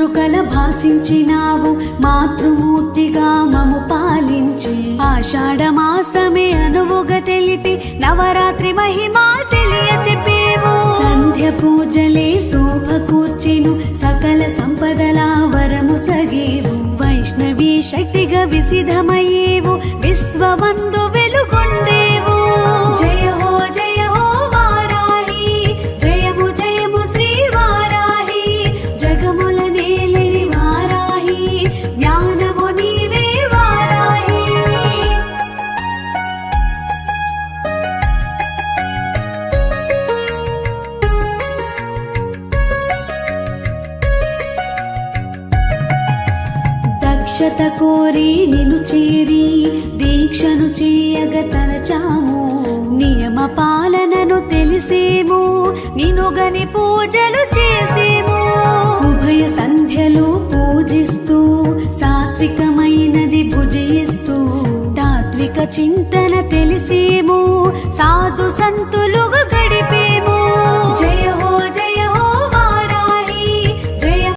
మాతృకల భాసించినావు, మాతృమూర్తిగా మము పాలించి ఆషాఢ మాసమే అనువుగా తెలిపి నవరాత్రి మహిమా తెలియ చెప్పేవు. సంధ్య పూజలే శోభ కూర్చెను, సకల సంపదల వరము సగేవు. వైష్ణవి శక్తిగా విసిధమయ్యేవు, విశ్వమందు వెలుగొందేవు. జయ హో వారాహి, జయము జయము శ్రీ వారాహి. జగముల నేలిని వారాహి, జ్ఞానము నీవే వారాహి. దక్షత కోరి నిను చేరి దీక్షను చేయగ తలచాము. నియమ పాలనను తెలిసేము, నినుగని పూజలు చేసేము. ఉభయ సంధ్యలు పూజిస్తూ సాత్వికమైనది భుజిస్తూ తాత్విక చింతన తెలిసేము. సాధు సంతులుగా గడిపేము.